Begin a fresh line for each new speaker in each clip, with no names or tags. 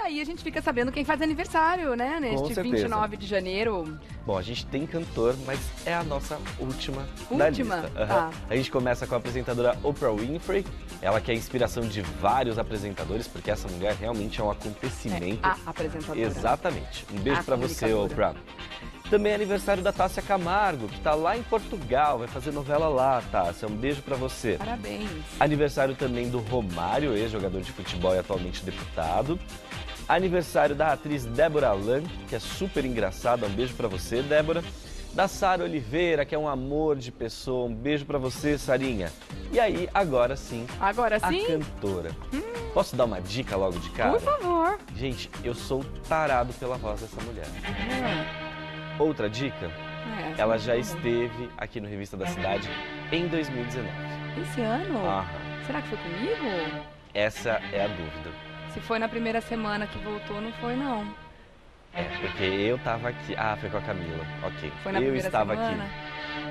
aí a gente fica sabendo quem faz aniversário, né? Neste 29 de janeiro.
Bom, a gente tem cantor, mas é a nossa última da lista.
Tá.
A gente começa com a apresentadora Oprah Winfrey. Ela que é a inspiração de vários apresentadores, porque essa mulher realmente é um acontecimento.
É a apresentadora.
Exatamente. Um beijo pra você, Oprah. Também é aniversário da Tássia Camargo, que tá lá em Portugal, vai fazer novela lá, Tássia. Um beijo pra você.
Parabéns.
Aniversário também do Romário, ex-jogador de futebol e atualmente deputado. Aniversário da atriz Débora Allan, que é super engraçada. Um beijo pra você, Débora. Da Sara Oliveira, que é um amor de pessoa. Um beijo pra você, Sarinha. E aí, agora sim, a cantora. Posso dar uma dica logo de cara?
Por favor.
Gente, eu sou tarado pela voz dessa mulher. Outra dica, ela já esteve aqui no Revista da Cidade em 2019.
Esse ano? Será que foi comigo?
Essa é a dúvida.
Se foi na primeira semana que voltou, não foi não.
É, porque eu tava aqui. Ah, foi com a Camila. Ok.
Foi na primeira semana?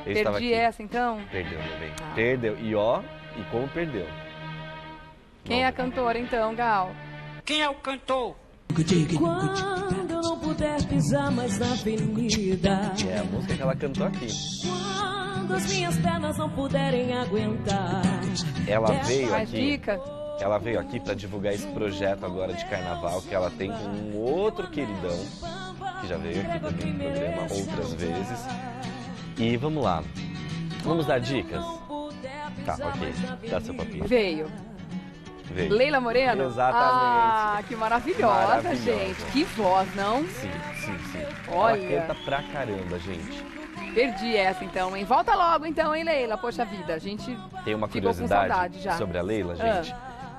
Eu estava aqui.
Perdi essa então?
Perdeu, meu bem. Perdeu. E ó, e como perdeu.
Quem é a cantora então, Gal?
Quem é o cantor?
Quando eu não puder pisar mais na avenida.
É a música que ela cantou aqui.
Quando as minhas pernas não puderem aguentar.
Ela veio
Mais
aqui.
dica?
Ela veio aqui para divulgar esse projeto agora de carnaval que ela tem com um outro queridão que já veio aqui também no programa outras vezes. E vamos lá. Vamos dar dicas? Tá, ok. Dá seu papinho.
Veio.
Leila
Moreno?
Exatamente.
Ah, que maravilhosa, gente. Que voz, não?
Sim.
Olha.
Ela canta pra caramba, gente.
Perdi essa então, hein? Volta logo então, hein, Leila? Poxa vida, a gente
tem uma
ficou
curiosidade
com saudade já.
sobre a Leila, gente.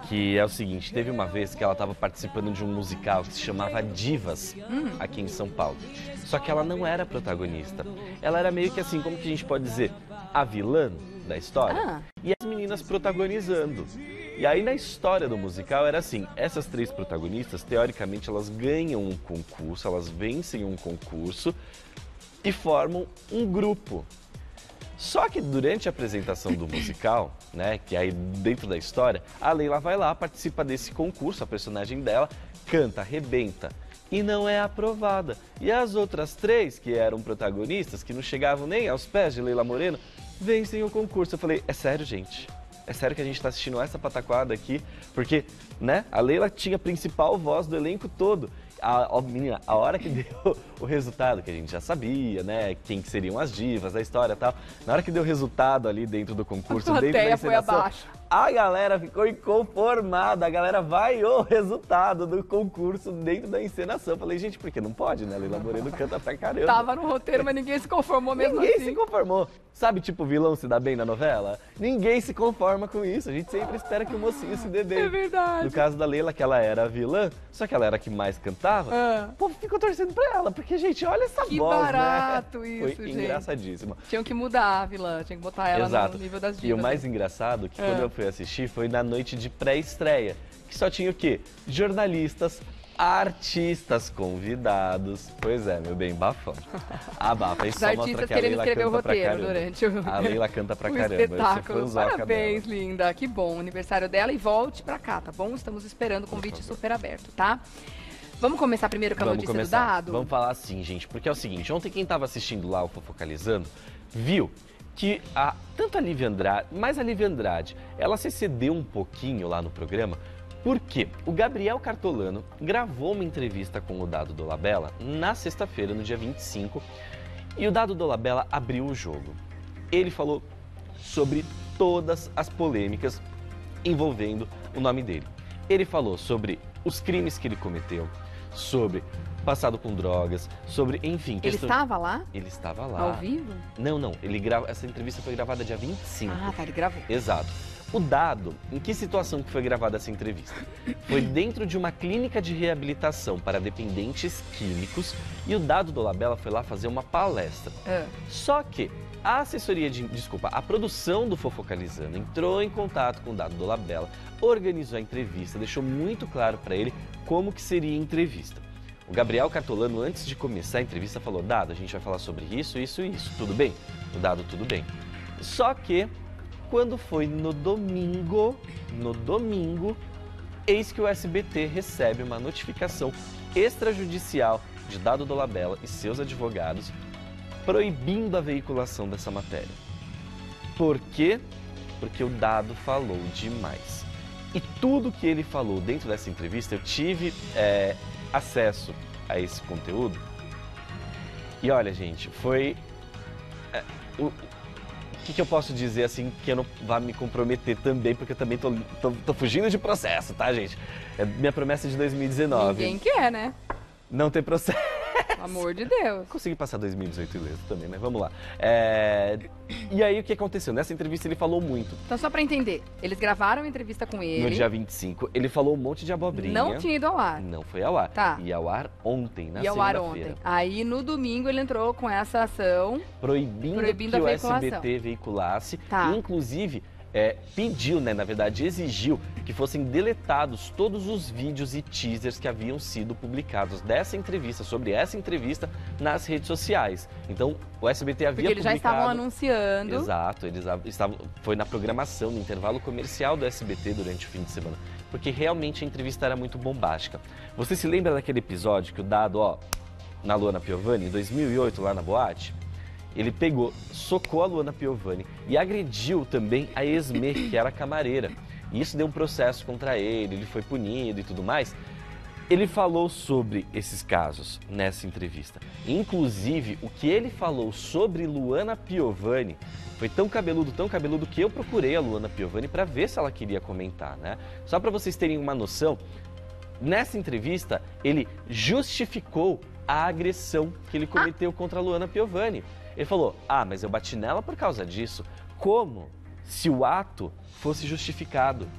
Que é o seguinte, teve uma vez que ela estava participando de um musical que se chamava Divas, aqui em São Paulo. Só que ela não era protagonista. Ela era meio que assim, como que a gente pode dizer, a vilã da história. E as meninas protagonizando. E aí na história do musical era assim, essas três protagonistas, teoricamente, elas ganham um concurso, elas vencem um concurso e formam um grupo. Só que durante a apresentação do musical, né, que aí dentro da história, a Leila vai lá, participa desse concurso, a personagem dela canta, arrebenta e não é aprovada. E as outras três, que eram protagonistas, que não chegavam nem aos pés de Leila Moreno, vencem o concurso. Eu falei, é sério, gente? É sério que a gente está assistindo essa pataquada aqui? Porque, né, a Leila tinha a principal voz do elenco todo. Menina, a hora que deu o resultado, que a gente já sabia, né, quem que seriam as divas, da história e tal, na hora que deu o resultado ali dentro do concurso, dentro da encenação,
foi abaixo.
A galera ficou inconformada, a galera vai o resultado do concurso dentro da encenação. Falei, gente, porque não pode, né? Leila Moreno canta pra caramba.
Tava no roteiro, mas ninguém se conformou mesmo assim.
Ninguém se conformou. Sabe, tipo, o vilão se dá bem na novela? Ninguém se conforma com isso. A gente sempre espera que o mocinho se dê bem.
É verdade.
No caso da Leila, que ela era a vilã, só que ela era a que mais cantava, o povo ficou torcendo pra ela. Porque, gente, olha essa
que
voz,
barato
né?
isso,
Foi
gente.
engraçadíssimo.
Tinham que mudar a vilã, tinha que botar ela no nível das divas.
E o mais engraçado, que quando eu fui assistir, foi na noite de pré-estreia, que só tinha o quê? Jornalistas, artistas convidados. Pois é, meu bem, bafão. Abafa, isso
Os
só mostra
artistas
que a
querendo
Leila
escrever o
canta pra
roteiro
caramba.
durante o
A Leila canta pra caramba.
espetáculo. Parabéns,
dela.
linda. Que bom, aniversário dela. E volte pra cá, tá bom? Estamos esperando o convite super aberto, tá? Vamos começar primeiro com a notícia do dado?
Vamos falar assim, gente, porque é o seguinte, ontem quem estava assistindo lá o Fofocalizando, viu que tanto a Lívia Andrade, mais a Lívia Andrade, ela se excedeu um pouquinho lá no programa, porque o Gabriel Cartolano gravou uma entrevista com o Dado Dolabella na sexta-feira, no dia 25, e o Dado Dolabella abriu o jogo. Ele falou sobre todas as polêmicas envolvendo o nome dele. Ele falou sobre os crimes que ele cometeu, sobre passado com drogas, sobre, enfim...
Ele estava lá?
Ele estava lá.
Ao vivo?
Não. Essa entrevista foi gravada dia 25.
Ah, tá, ele gravou.
Exato. O Dado, em que situação que foi gravada essa entrevista? Foi dentro de uma clínica de reabilitação para dependentes químicos e o Dado Dolabella foi lá fazer uma palestra. Só que a a produção do Fofocalizando entrou em contato com o Dado Dolabella, organizou a entrevista, deixou muito claro para ele como que seria a entrevista. O Gabriel Cartolano, antes de começar a entrevista, falou, Dado, a gente vai falar sobre isso, tudo bem? O Dado, tudo bem. Só que, quando foi no domingo, Eis que o SBT recebe uma notificação extrajudicial de Dado Dolabella e seus advogados proibindo a veiculação dessa matéria. Por quê? Porque o Dado falou demais. E tudo que ele falou dentro dessa entrevista, eu tive acesso a esse conteúdo. E olha, gente, foi... o que eu posso dizer assim que eu não vá me comprometer também, porque eu também tô fugindo de processo, tá, gente? É minha promessa de 2019.
Ninguém quer, né?
Não ter processo.
Pelo amor de Deus.
Consegui passar 2018 ileso também, mas vamos lá. E aí o que aconteceu? Nessa entrevista ele falou muito.
Então só pra entender, eles gravaram a entrevista com ele.
No dia 25, ele falou um monte de abobrinha.
Não tinha ido ao ar.
Não foi ao ar.
Tá.
Ia ao ar ontem, na segunda-feira.
Ia ao ar ontem. Aí no domingo ele entrou com essa ação.
Proibindo que o SBT veiculasse.
Tá.
Inclusive, pediu, né, na verdade exigiu que fossem deletados todos os vídeos e teasers que haviam sido publicados dessa entrevista, sobre essa entrevista, nas redes sociais. Então, o SBT havia
Porque eles já estavam anunciando.
Exato, foi na programação, no intervalo comercial do SBT durante o fim de semana, porque realmente a entrevista era muito bombástica. Você se lembra daquele episódio que o Dado, na Luana Piovani, em 2008, lá na boate? Ele pegou, socou a Luana Piovani e agrediu também a Esmê, que era a camareira. E isso deu um processo contra ele foi punido e tudo mais. Ele falou sobre esses casos nessa entrevista. Inclusive, o que ele falou sobre Luana Piovani foi tão cabeludo que eu procurei a Luana Piovani para ver se ela queria comentar, né? Só para vocês terem uma noção, nessa entrevista ele justificou a agressão que ele cometeu contra a Luana Piovani. Ele falou, mas eu bati nela por causa disso. Como se o ato fosse justificado,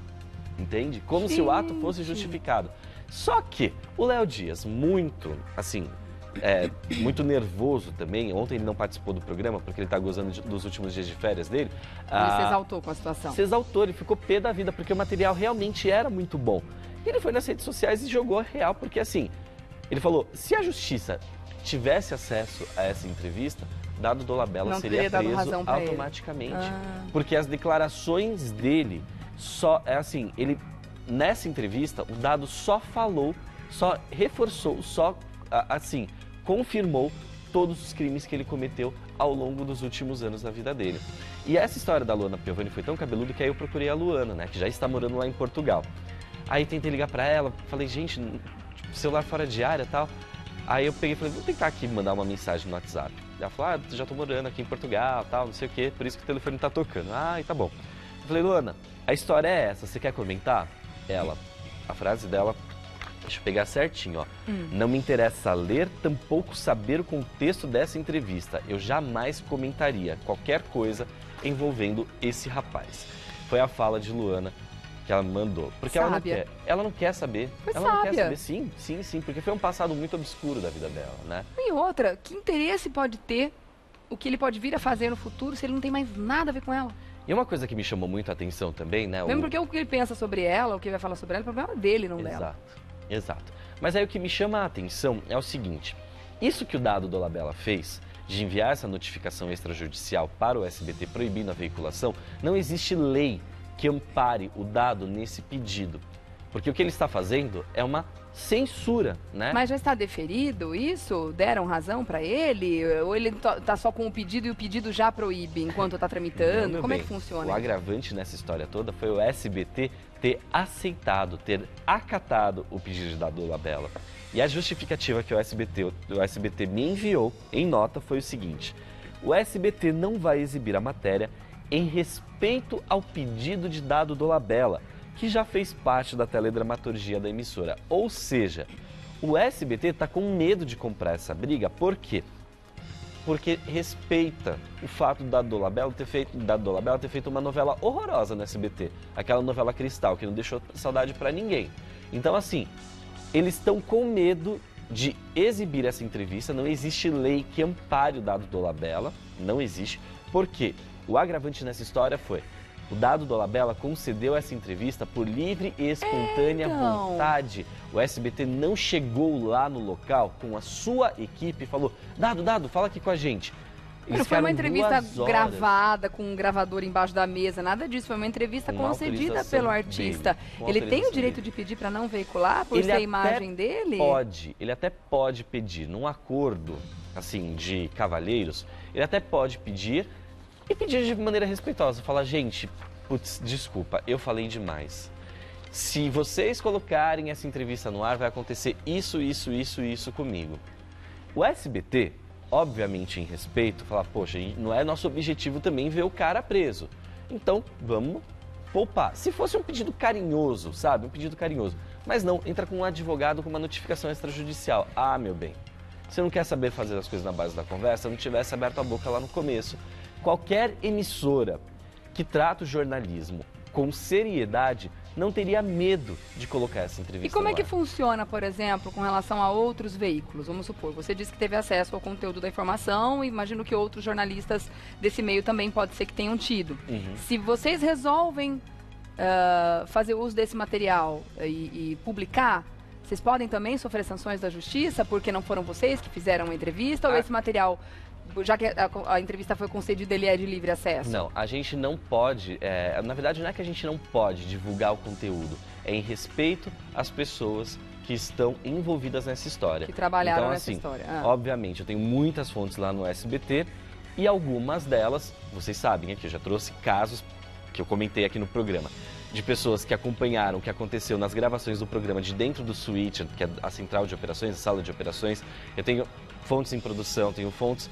entende? Como se o ato fosse justificado. Só que o Léo Dias, muito, assim, muito nervoso também, ontem ele não participou do programa porque ele está gozando dos últimos dias de férias dele.
Ele se exaltou com a situação.
Se exaltou, ele ficou pé da vida porque o material realmente era muito bom. E ele foi nas redes sociais e jogou a real, porque assim, ele falou, se a justiça tivesse acesso a essa entrevista, Dado Dolabella seria preso automaticamente. Porque as declarações dele ele nessa entrevista, o Dado só falou, só reforçou, confirmou todos os crimes que ele cometeu ao longo dos últimos anos da vida dele. E essa história da Luana Piovani foi tão cabeluda que aí eu procurei a Luana, né, que já está morando lá em Portugal. Aí tentei ligar para ela, falei, gente, celular fora de área e tal. Aí eu peguei e falei, vou tentar aqui mandar uma mensagem no WhatsApp. Ela falou, já tô morando aqui em Portugal, tal, não sei o quê, por isso que o telefone tá tocando. Tá bom. Eu falei, Luana, a história é essa, você quer comentar? A frase dela, deixa eu pegar certinho, ó. Não me interessa ler, tampouco saber o contexto dessa entrevista. Eu jamais comentaria qualquer coisa envolvendo esse rapaz. Foi a fala de Luana que ela mandou. Porque ela não quer saber. Não quer saber, sim, porque foi um passado muito obscuro da vida dela, né?
E outra, que interesse pode ter o que ele pode vir a fazer no futuro se ele não tem mais nada a ver com ela?
E uma coisa que me chamou muito a atenção também, né?
Mesmo porque o que ele pensa sobre ela, o que ele vai falar sobre ela, é o problema dele, não dela.
Exato. Mas aí o que me chama a atenção é o seguinte, isso que o Dado Dolabella fez, de enviar essa notificação extrajudicial para o SBT proibindo a veiculação, não existe lei que ampare o Dado nesse pedido. Porque o que ele está fazendo é uma censura, né?
Mas já está deferido isso? Deram razão para ele? Ou ele está só com o pedido e o pedido já proíbe enquanto está tramitando? Como é que funciona?
O agravante nessa história toda foi o SBT ter aceitado, ter acatado o pedido de Dado Dolabella. E a justificativa que o SBT me enviou em nota foi o seguinte: o SBT não vai exibir a matéria em respeito ao pedido de Dado Dolabella, que já fez parte da teledramaturgia da emissora. Ou seja, o SBT está com medo de comprar essa briga. Por quê? Porque respeita o fato do Dado Dolabella ter feito uma novela horrorosa no SBT. Aquela novela Cristal, que não deixou saudade para ninguém. Então, assim, eles estão com medo de exibir essa entrevista. Não existe lei que ampare o Dado Dolabella. Não existe. Por quê? O agravante nessa história foi: o Dado Dolabella concedeu essa entrevista por livre e espontânea vontade. O SBT não chegou lá no local com a sua equipe e falou, Dado, fala aqui com a gente.
Não foi uma entrevista gravada com um gravador embaixo da mesa, nada disso. Foi uma entrevista concedida pelo artista. Ele tem o direito de pedir para não veicular por ser a imagem dele?
Ele até pode pedir, num acordo assim de cavalheiros, ele até pode pedir e pedir de maneira respeitosa. Falar, gente, putz, desculpa, eu falei demais. Se vocês colocarem essa entrevista no ar, vai acontecer isso comigo. O SBT, obviamente em respeito, falar, poxa, não é nosso objetivo também ver o cara preso. Então, vamos poupar. Se fosse um pedido carinhoso, sabe? Um pedido carinhoso. Mas não, entra com um advogado com uma notificação extrajudicial. Ah, meu bem, você não quer saber fazer as coisas na base da conversa? Não tivesse aberto a boca lá no começo. Qualquer emissora que trata o jornalismo com seriedade não teria medo de colocar essa entrevista.
E como é que funciona, por exemplo, com relação a outros veículos? Vamos supor, você disse que teve acesso ao conteúdo da informação e imagino que outros jornalistas desse meio também pode ser que tenham tido. Se vocês resolvem fazer uso desse material e publicar, vocês podem também sofrer sanções da justiça porque não foram vocês que fizeram a entrevista ou esse material, já que a entrevista foi concedida, ele é de livre acesso?
Não, a gente não pode, na verdade não é que a gente não pode divulgar o conteúdo, é em respeito às pessoas que estão envolvidas nessa história.
Que trabalharam
então,
nessa
assim,
história.
Obviamente, eu tenho muitas fontes lá no SBT e algumas delas, vocês sabem, aqui eu já trouxe casos que eu comentei aqui no programa, de pessoas que acompanharam o que aconteceu nas gravações do programa de dentro do switch, que é a central de operações, a sala de operações. Eu tenho fontes em produção, tenho fontes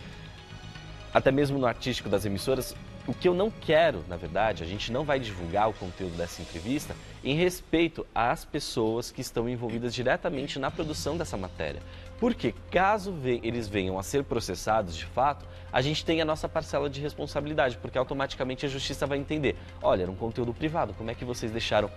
até mesmo no artístico das emissoras. O que eu não quero, na verdade, a gente não vai divulgar o conteúdo dessa entrevista em respeito às pessoas que estão envolvidas diretamente na produção dessa matéria. Porque caso eles venham a ser processados de fato, a gente tem a nossa parcela de responsabilidade, porque automaticamente a justiça vai entender, olha, era um conteúdo privado, como é que vocês deixaram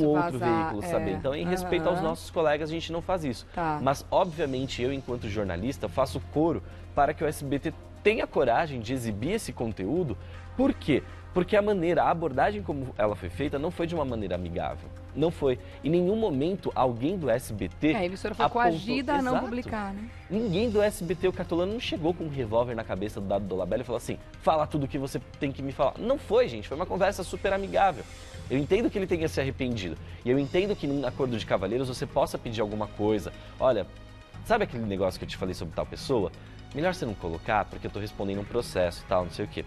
outro veículo saber? Então, em respeito aos nossos colegas, a gente não faz isso. Mas, obviamente, eu, enquanto jornalista, faço coro para que o SBT tenha coragem de exibir esse conteúdo. Por quê? Porque a abordagem como ela foi feita não foi de uma maneira amigável. Não foi. Em nenhum momento alguém do SBT...
A emissora foi coagida a não publicar, né?
Ninguém do SBT, o Cartolano, não chegou com um revólver na cabeça do Dado Dolabella e falou assim, fala tudo o que você tem que me falar. Não foi, gente. Foi uma conversa super amigável. Eu entendo que ele tenha se arrependido. E eu entendo que num acordo de cavalheiros você possa pedir alguma coisa. Olha, sabe aquele negócio que eu te falei sobre tal pessoa? Melhor você não colocar, porque eu tô respondendo um processo e tal, não sei o quê.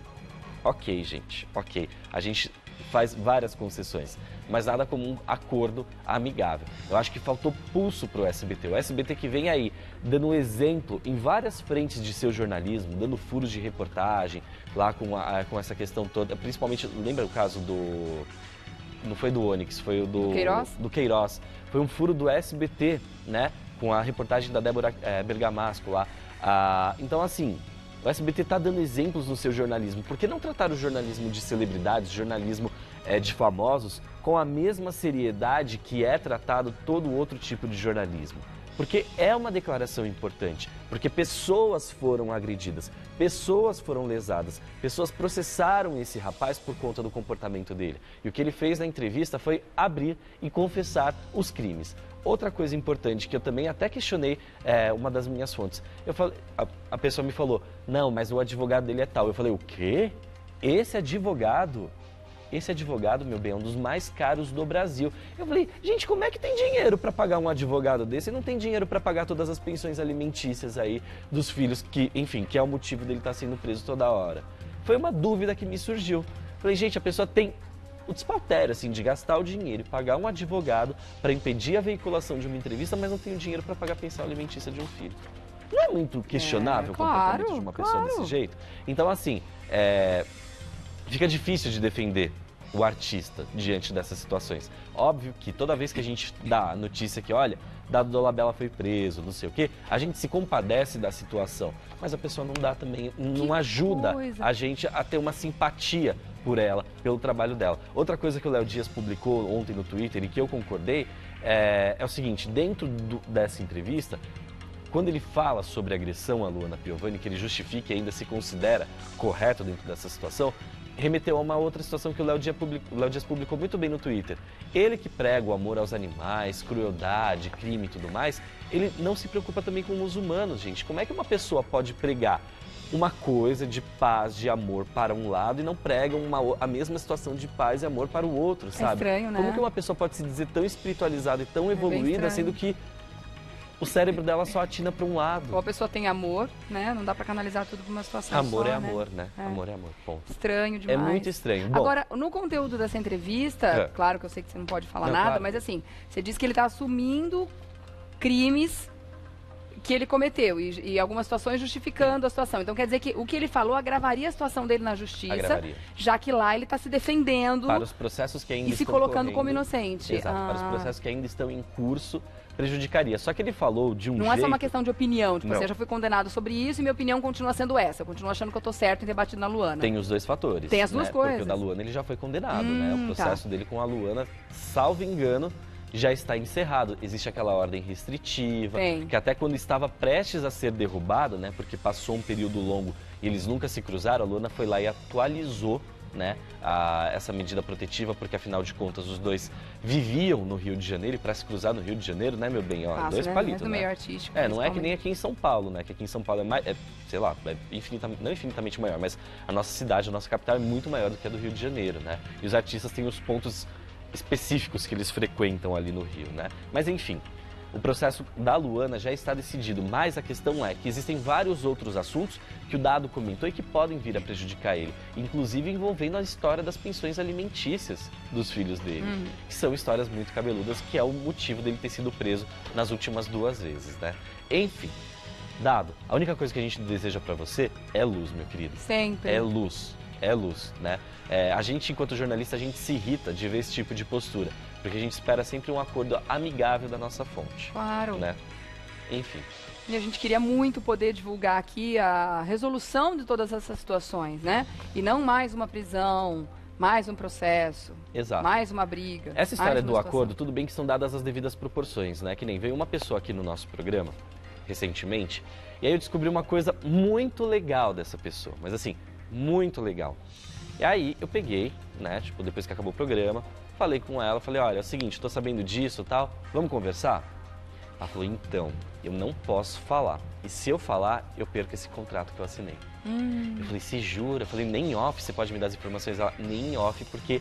Ok, gente, ok. A gente faz várias concessões, mas nada como um acordo amigável. Eu acho que faltou pulso pro SBT. O SBT que vem aí, dando um exemplo em várias frentes de seu jornalismo, dando furos de reportagem, lá com essa questão toda, principalmente, lembra o caso do... Não foi do Onyx, foi o do
Queiroz?
Do Queiroz. Foi um furo do SBT, né? Com a reportagem da Débora Bergamasco lá. Então, assim, o SBT está dando exemplos no seu jornalismo. Por que não tratar o jornalismo de celebridades, jornalismo de famosos, com a mesma seriedade que é tratado todo outro tipo de jornalismo? Porque é uma declaração importante, porque pessoas foram agredidas, pessoas foram lesadas, pessoas processaram esse rapaz por conta do comportamento dele. E o que ele fez na entrevista foi abrir e confessar os crimes. Outra coisa importante que eu também até questionei, uma das minhas fontes, eu falei, a pessoa me falou, não, mas o advogado dele é tal. Eu falei, o quê? Esse advogado, meu bem, é um dos mais caros do Brasil. Eu falei, gente, como é que tem dinheiro para pagar um advogado desse e não tem dinheiro para pagar todas as pensões alimentícias aí dos filhos, que, enfim, que é o motivo dele estar sendo preso toda hora? Foi uma dúvida que me surgiu. Falei, gente, a pessoa tem o despautério, assim, de gastar o dinheiro e pagar um advogado para impedir a veiculação de uma entrevista, mas não tem o dinheiro para pagar a pensão alimentícia de um filho. Não é muito questionável o comportamento de uma pessoa desse jeito? Então, assim, fica difícil de defender o artista diante dessas situações. Óbvio que toda vez que a gente dá a notícia que, olha, Dado Dolabella foi preso, não sei o quê, a gente se compadece da situação, mas a pessoa não dá também, não ajuda a gente a ter uma simpatia por ela, pelo trabalho dela. Outra coisa que o Léo Dias publicou ontem no Twitter e que eu concordei é o seguinte, dentro dessa entrevista, quando ele fala sobre agressão à Luana Piovani, que ele justifica e ainda se considera correto dentro dessa situação, remeteu a uma outra situação que o Léo Dias publicou muito bem no Twitter. Ele que prega o amor aos animais, crueldade, crime e tudo mais, ele não se preocupa também com os humanos, gente. Como é que uma pessoa pode pregar uma coisa de paz, de amor para um lado e não pregam a mesma situação de paz e amor para o outro, sabe?
É estranho, né?
Como que uma pessoa pode se dizer tão espiritualizada e tão evoluída, sendo que o cérebro dela só atina para um lado?
Ou a pessoa tem amor, né? Não dá pra canalizar tudo pra uma situação
Amor
só,
é amor, né? Amor é amor, ponto.
Estranho demais.
É muito estranho. Bom,
agora, no conteúdo dessa entrevista, claro que eu sei que você não pode falar nada,
claro.
mas assim, você disse que ele tá assumindo crimes que ele cometeu e algumas situações justificando a situação. Então quer dizer que o que ele falou agravaria a situação dele na justiça, já que lá ele está se defendendo
para os processos que ainda
e se colocando como inocente.
Exato, para os processos que ainda estão em curso, prejudicaria. Só que ele falou de um jeito...
Não é só uma questão de opinião, tipo, você já foi condenado sobre isso e minha opinião continua sendo essa. Eu continuo achando que eu tô certo em ter batido na Luana.
Tem os dois fatores.
Tem as duas coisas.
Porque o da Luana ele já foi condenado, né? O processo dele com a Luana, salvo engano, já está encerrado. Existe aquela ordem restritiva, que até quando estava prestes a ser derrubada, né, porque passou um período longo e eles nunca se cruzaram, a Luana foi lá e atualizou, né, essa medida protetiva, porque afinal de contas os dois viviam no Rio de Janeiro e para se cruzar no Rio de Janeiro, né, meu bem, ó, dois palitos,
no
né?
meio artístico.
Não é que nem aqui em São Paulo, né, que aqui em São Paulo é mais, sei lá, não infinitamente maior, mas a nossa cidade, a nossa capital é muito maior do que a do Rio de Janeiro, né? E os artistas têm os pontos específicos que eles frequentam ali no Rio, né? Mas enfim, o processo da Luana já está decidido, mas a questão é que existem vários outros assuntos que o Dado comentou e que podem vir a prejudicar ele, inclusive envolvendo a história das pensões alimentícias dos filhos dele, que são histórias muito cabeludas, que é o motivo dele ter sido preso nas últimas 2 vezes, né? Enfim, Dado, a única coisa que a gente deseja pra você é luz, meu querido.
Sempre.
É luz. É luz, né? A gente, enquanto jornalista, a gente se irrita de ver esse tipo de postura, porque a gente espera sempre um acordo amigável da nossa fonte.
Claro.
Né? Enfim.
E a gente queria muito poder divulgar aqui a resolução de todas essas situações, né? E não mais uma prisão, mais um processo, mais uma briga.
Essa história do acordo, tudo bem que são dadas as devidas proporções, né? Que nem veio uma pessoa aqui no nosso programa, recentemente, e aí eu descobri uma coisa muito legal dessa pessoa, mas assim, muito legal. E aí eu peguei, né, tipo, depois que acabou o programa, falei com ela, falei, olha, é o seguinte, tô sabendo disso e tal, vamos conversar? Ela falou, então, eu não posso falar. E se eu falar, eu perco esse contrato que eu assinei. Eu falei, se jura? Eu falei, nem off você pode me dar as informações? Ela, nem off, porque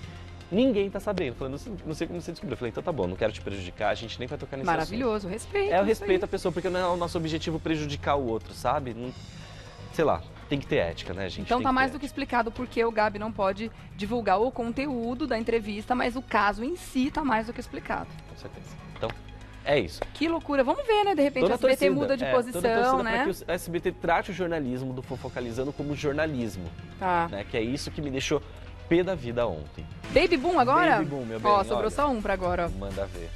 ninguém tá sabendo. Eu falei, não sei como você descobriu. Eu falei, então tá bom, não quero te prejudicar, a gente nem vai tocar nesse assunto.
Maravilhoso, respeito.
Eu respeito a pessoa, porque não é o nosso objetivo prejudicar o outro, sabe? Não, sei lá. Tem que ter ética, né, gente?
Então tá mais do que explicado porque o Gabi não pode divulgar o conteúdo da entrevista, mas o caso em si tá mais do que explicado.
Com certeza. Então, é isso.
Que loucura. Vamos ver, né? De repente o SBT muda de posição, né?
Para que o SBT trate o jornalismo do Fofocalizando como jornalismo. Né? Que é isso que me deixou pé da vida ontem.
Baby Boom agora?
Baby Boom, meu bem.
Ó, sobrou só um pra agora.
Manda ver,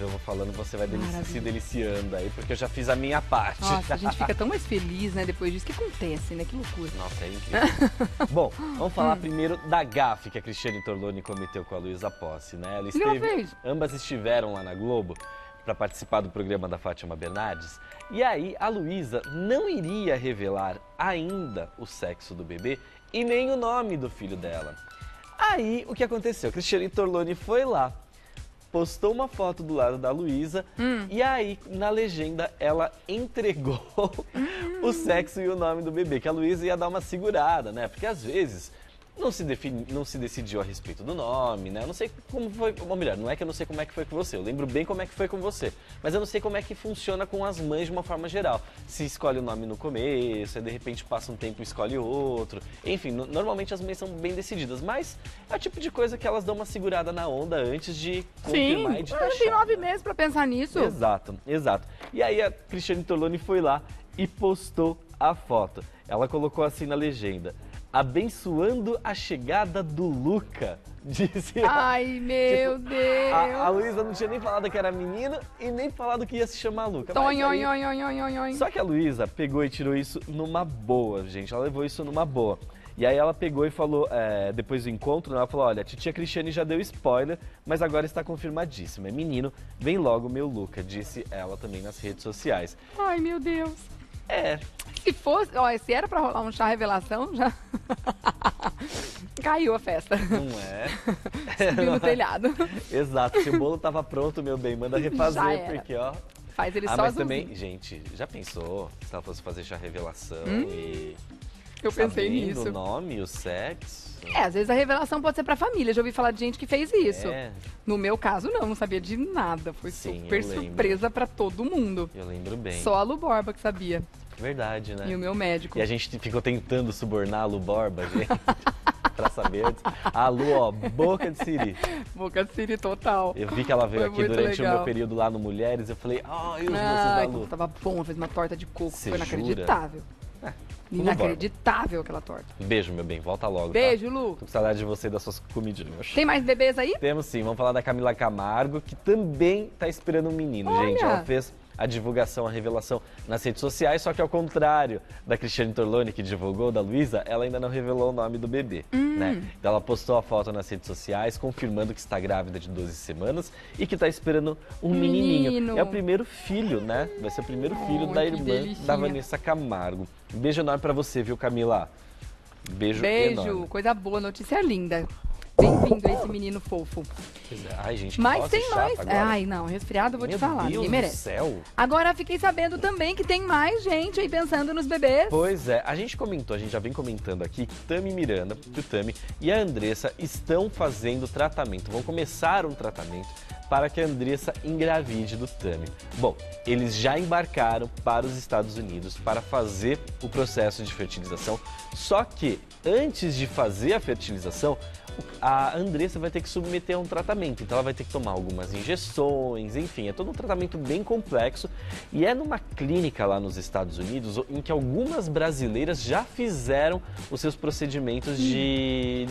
eu vou falando, você vai se deliciando aí, porque eu já fiz a minha parte.
Nossa, a gente fica tão mais feliz, né, depois disso. O que acontece, né? Que loucura.
Nossa, é incrível. Bom, vamos falar primeiro da gafe que a Cristiane Torloni cometeu com a Luísa Posse, né? Ambas estiveram lá na Globo para participar do programa da Fátima Bernardes. E aí, a Luísa não iria revelar ainda o sexo do bebê e nem o nome do filho dela. Aí, o que aconteceu? Cristiane Torloni foi lá, postou uma foto do lado da Luísa e aí, na legenda, ela entregou o sexo e o nome do bebê, que a Luísa ia dar uma segurada, né? Porque às vezes não se decidiu a respeito do nome, né? Eu não sei como foi, ou melhor, não é que eu não sei como é que foi com você, eu lembro bem como é que foi com você, mas eu não sei como é que funciona com as mães de uma forma geral. Se escolhe o nome no começo, aí de repente passa um tempo e escolhe outro, enfim, normalmente as mães são bem decididas, mas é o tipo de coisa que elas dão uma segurada na onda antes de confirmar e de taxar.
Sim, tem 9 meses pra pensar nisso.
Exato, exato. E aí a Cristiane Torloni foi lá e postou a foto. Ela colocou assim na legenda: abençoando a chegada do Luca, disse ela.
Ai, meu Deus!
A Luísa não tinha nem falado que era menino e nem falado que ia se chamar Luca. Só que a Luísa pegou e tirou isso numa boa, gente. Ela levou isso numa boa. E aí ela pegou e falou, depois do encontro, ela falou, olha, a titia Cristiane já deu spoiler, mas agora está confirmadíssimo. É menino, vem logo meu Luca, disse ela também nas redes sociais.
Ai, meu Deus! Se fosse, se era pra rolar um chá revelação, já caiu a festa.
Não é?
Subiu no telhado.
Exato, se o bolo tava pronto, meu bem, manda refazer, porque ó...
Faz ele só
mas também, gente, já pensou se ela fosse fazer chá revelação e...
Eu pensei
Sabendo
nisso.
o nome, o sexo.
Às vezes a revelação pode ser pra família. Já ouvi falar de gente que fez isso.
É.
No meu caso, não sabia de nada. Foi
Sim,
super
eu lembro.
surpresa pra todo mundo.
Eu lembro bem.
Só a Lu Borba que sabia.
Verdade, né?
E o meu médico.
E a gente ficou tentando subornar a Lu Borba, gente, pra saber antes. A Lu, ó, boca de siri.
Boca de Siri total.
Eu vi que ela veio
Foi
aqui
muito
durante o
legal.
meu período lá no Mulheres. Eu falei, ai, os doces
Ai,
da Lu.
como tava bom. Fez uma torta de coco.
Cê
Foi inacreditável.
Lu
Inacreditável aquela torta.
Beijo, meu bem. Volta logo,
Beijo,
tá?
Lu.
Tô com saudade de você e das suas comidinhas.
Tem mais bebês aí?
Temos sim. Vamos falar da Camila Camargo, que também tá esperando um menino,
Olha.
gente. Ela fez a divulgação, a revelação nas redes sociais, só que ao contrário da Cristiane Torlone, que divulgou, da Luísa, ela ainda não revelou o nome do bebê, né? Então ela postou a foto nas redes sociais, confirmando que está grávida de 12 semanas e que está esperando um menininho. É o primeiro filho, né? Vai ser o primeiro filho da
que
irmã
delicinha.
da Vanessa Camargo. Um beijo enorme pra você, viu, Camila? Beijo enorme.
Coisa boa, notícia linda. Bem-vindo a esse menino fofo.
Ai, gente, que
Mas
tosse
tem
chata
mais.
agora.
Ai, não, resfriado eu vou te falar,
Meu
ninguém
Deus
merece.
do céu.
Agora fiquei sabendo também que tem mais gente aí pensando nos bebês.
Pois é, a gente comentou, a gente já vem comentando aqui que Tami Miranda, o Tami e a Andressa estão fazendo tratamento, vão começar um tratamento para que a Andressa engravide do Tami. Bom, eles já embarcaram para os Estados Unidos para fazer o processo de fertilização, só que antes de fazer a fertilização, a Andressa vai ter que submeter a um tratamento, então ela vai ter que tomar algumas injeções, enfim, é todo um tratamento bem complexo e é numa clínica lá nos Estados Unidos em que algumas brasileiras já fizeram os seus procedimentos de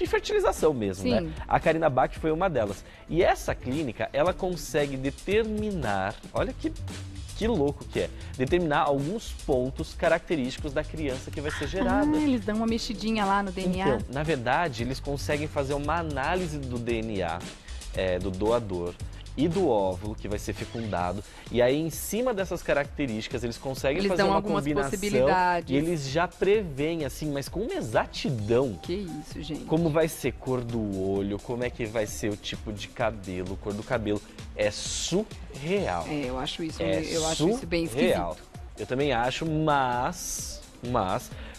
fertilização mesmo,
Sim.
né? A Karina Bach foi uma delas. E essa clínica, ela consegue determinar, olha que louco que é, determinar alguns pontos característicos da criança que vai ser gerada.
Ah, eles dão uma mexidinha lá no DNA.
Então, na verdade, eles conseguem fazer uma análise do DNA do doador e do óvulo que vai ser fecundado. E aí, em cima dessas características, eles conseguem
Eles
fazer
dão
uma
algumas
combinação
possibilidades.
e eles já preveem, assim, mas com uma exatidão,
Que isso, gente.
como vai ser cor do olho, como é que vai ser o tipo de cabelo, cor do cabelo. É surreal.
É, eu acho isso,
É
eu acho isso bem
surreal.
esquisito.
Eu também acho, mas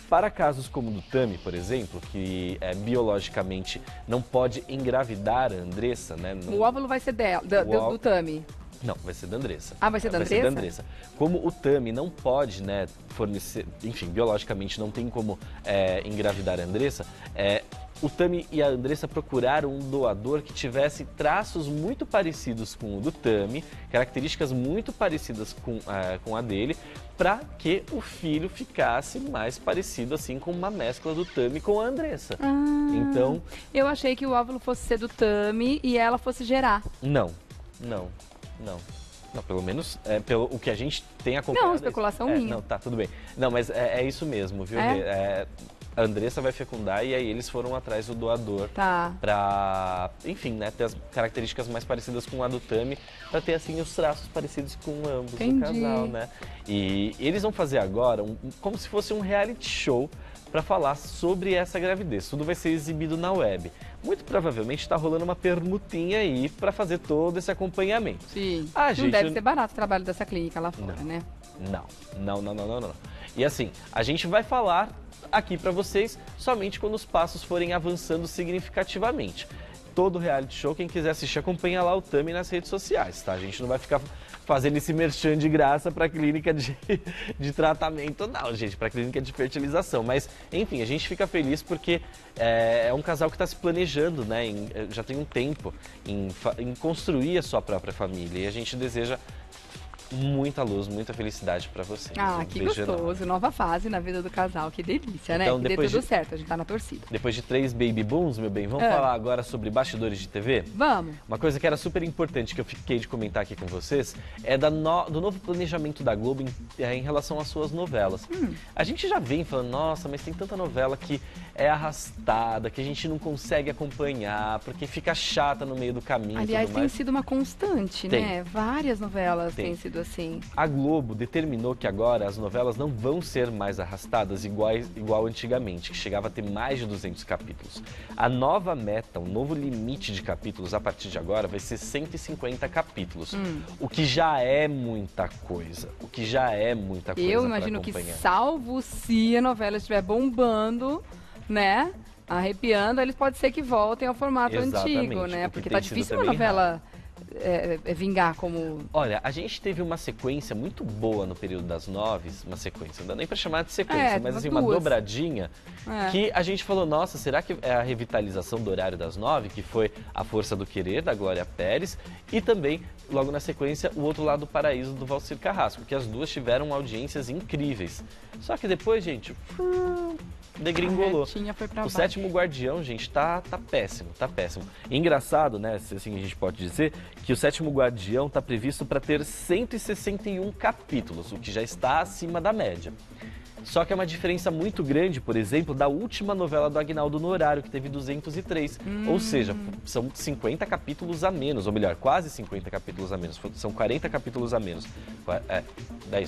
para casos como o do Tami, por exemplo, que biologicamente não pode engravidar a Andressa, né?
O óvulo vai ser dela, do Tami.
Não, vai ser da Andressa.
Ah, vai ser da Andressa?
Andressa. Como o Tami não pode, né, fornecer, enfim, biologicamente não tem como engravidar a Andressa, o Tami e a Andressa procuraram um doador que tivesse traços muito parecidos com o do Tami, características muito parecidas com a dele, para que o filho ficasse mais parecido assim com uma mescla do Tami com a Andressa. Então,
Eu achei que o óvulo fosse ser do Tami e ela fosse gerar.
não, pelo menos pelo o que a gente tem acompanhado.
Não, especulação minha.
Não, tá, tudo bem. Não, mas é isso mesmo, viu? A Andressa vai fecundar e aí eles foram atrás do doador
Tá.
pra, enfim, né, ter as características mais parecidas com a do Tami, pra ter, assim, os traços parecidos com ambos do
Entendi.
casal, né? E eles vão fazer agora como se fosse um reality show para falar sobre essa gravidez. Tudo vai ser exibido na web. Muito provavelmente está rolando uma permutinha aí para fazer todo esse acompanhamento.
Sim.
Ah,
Não
gente,
deve ser barato o trabalho dessa clínica lá fora,
Não.
né?
Não. E assim, a gente vai falar aqui para vocês somente quando os passos forem avançando significativamente. Todo reality show, quem quiser assistir, acompanha lá o Tami nas redes sociais, tá? A gente não vai ficar fazendo esse merchan de graça para clínica de tratamento, não, gente, para clínica de fertilização. Mas, enfim, a gente fica feliz porque é um casal que está se planejando, né? Já tem um tempo em construir a sua própria família e a gente deseja muita luz, muita felicidade para vocês.
Ah,
Um
que
beijo
gostoso.
enorme.
Nova fase na vida do casal. Que delícia, né?
Então,
Que dê
depois
tudo
de-
certo. A gente tá na torcida.
Depois de 3 baby booms, meu bem, vamos falar agora sobre bastidores de TV?
Vamos.
Uma coisa que era super importante que eu fiquei de comentar aqui com vocês é do novo planejamento da Globo em relação às suas novelas. A gente já vem falando, nossa, mas tem tanta novela que é arrastada, que a gente não consegue acompanhar, porque fica chata no meio do caminho e
Aliás,
tudo
tem
mais.
sido uma constante,
Tem.
né? Várias novelas
Tem.
têm sido sentido, assim.
A Globo determinou que agora as novelas não vão ser mais arrastadas igual antigamente, que chegava a ter mais de 200 capítulos. A nova meta, o novo limite de capítulos a partir de agora vai ser 150 capítulos, o que já é muita coisa,
Eu imagino que, salvo se a novela estiver bombando, né, arrepiando, eles pode ser que voltem ao formato antigo, né, porque tá difícil uma novela... vingar como...
Olha, a gente teve uma sequência muito boa no período das 9, uma sequência, não dá nem pra chamar de sequência, mas assim, uma dobradinha, que a gente falou, nossa, será que é a revitalização do horário das 9, que foi A Força do Querer, da Glória Pérez, e também, logo na sequência, O Outro Lado do Paraíso, do Valcir Carrasco, que as duas tiveram audiências incríveis. Só que depois, gente, degringolou. O Sétimo Guardião, gente, tá péssimo, tá péssimo. E engraçado, né, assim a gente pode dizer, que o Sétimo Guardião tá previsto para ter 161 capítulos, o que já está acima da média. Só que é uma diferença muito grande, por exemplo, da última novela do Aguinaldo no Horário, que teve 203. Ou seja, são 50 capítulos a menos, ou melhor, quase 50 capítulos a menos. São 40 capítulos a menos.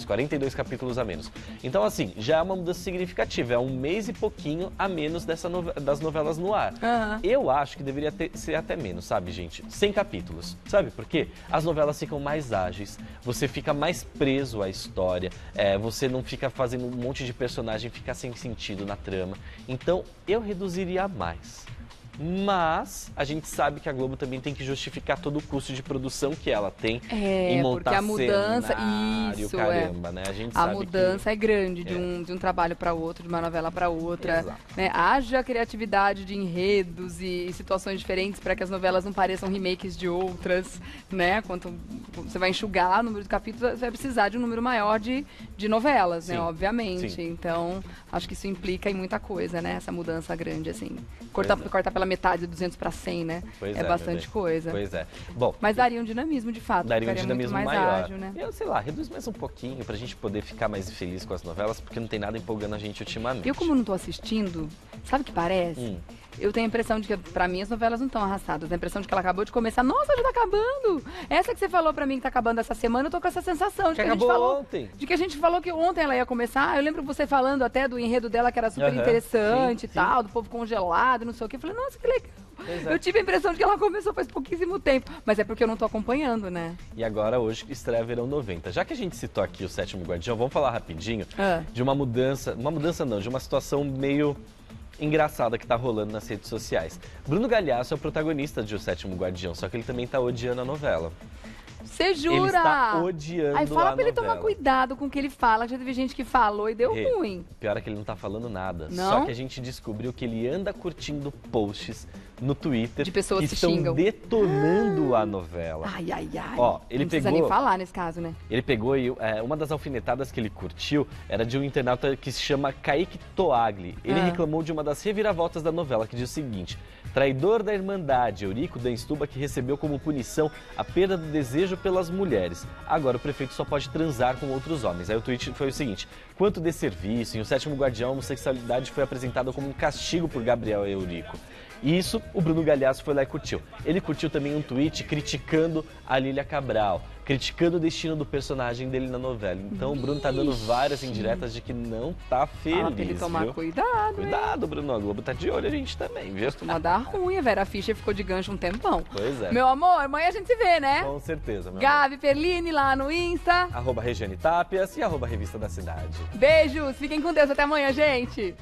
42 capítulos a menos. Então, assim, já é uma mudança significativa. É um mês e pouquinho a menos das novelas no ar. Eu acho que deveria ser até menos, sabe, gente? 100 capítulos. Sabe por quê? As novelas ficam mais ágeis, você fica mais preso à história, você não fica fazendo um monte de personagem ficar sem sentido na trama. Então, eu reduziria mais. Mas a gente sabe que a Globo também tem que justificar todo o custo de produção que ela tem em montar
porque a mudança,
cenário, caramba, né? A gente sabe
mudança é grande de um trabalho para outro, de uma novela para outra. Né? Haja criatividade de enredos e situações diferentes para que as novelas não pareçam remakes de outras, né? Quanto você vai enxugar o número de capítulos, você vai precisar de um número maior de novelas, né? Obviamente. Sim. Então, acho que isso implica em muita coisa, né? Essa mudança grande, assim. Cortar pela metade, de 200 para 100, né? É bastante coisa.
Pois é. Bom,
mas daria um dinamismo, de fato.
Daria um dinamismo muito mais maior.
Ágil, né?
Eu sei lá, reduz mais um pouquinho pra gente poder ficar mais feliz com as novelas, porque não tem nada empolgando a gente ultimamente.
Eu, como não tô assistindo, sabe o que parece? Eu tenho a impressão de que, pra mim, as novelas não estão arrastadas. Tenho a impressão de que ela acabou de começar. Nossa, já tá acabando! Essa que você falou pra mim que tá acabando essa semana, eu tô com essa sensação. De que
acabou ontem.
De que a gente falou que ontem ela ia começar. Eu lembro você falando até do enredo dela, que era super interessante e tal, do povo congelado, não sei o quê. Eu falei, nossa, que legal. Eu tive a impressão de que ela começou faz pouquíssimo tempo. Mas é porque eu não tô acompanhando, né?
E agora, hoje, estreia Verão 90. Já que a gente citou aqui o Sétimo Guardião, vamos falar rapidinho de uma mudança não, de uma situação meio engraçada que tá rolando nas redes sociais. Bruno Galhaço é o protagonista de O Sétimo Guardião, só que ele também tá odiando a novela.
Você jura?
Ele está odiando a novela. Aí
fala pra ele tomar cuidado com o que ele fala, já teve gente que falou e deu ruim.
Pior é que ele não tá falando nada.
Não?
Só que a gente descobriu que ele anda curtindo posts no Twitter
de pessoas
que estão detonando a novela.
Ai.
Ó, ele
não precisa nem falar nesse caso, né?
Ele pegou e uma das alfinetadas que ele curtiu era de um internauta que se chama Kaique Toagli. Ele reclamou de uma das reviravoltas da novela, que diz o seguinte: traidor da Irmandade, Eurico Danstuba, que recebeu como punição a perda do desejo pelas mulheres. Agora o prefeito só pode transar com outros homens. Aí o tweet foi o seguinte: quanto desserviço, em O Sétimo Guardião, a homossexualidade foi apresentada como um castigo por Gabriel e Eurico. E isso o Bruno Galhaço foi lá e curtiu. Ele curtiu também um tweet criticando a Lília Cabral, criticando o destino do personagem dele na novela. Então o Bruno tá dando várias indiretas de que não tá feliz,
pra ele tomar cuidado.
Cuidado, Bruno. A Globo tá de olho a gente também, viu?
Costuma dar ruim, a Vera Fischer ficou de gancho um tempão.
Pois é.
Meu amor, amanhã a gente se vê, né?
Com certeza, meu
Gabi Perline lá no Insta.
@Regiane Tapias e @Revista da Cidade.
Beijos, fiquem com Deus, até amanhã, gente.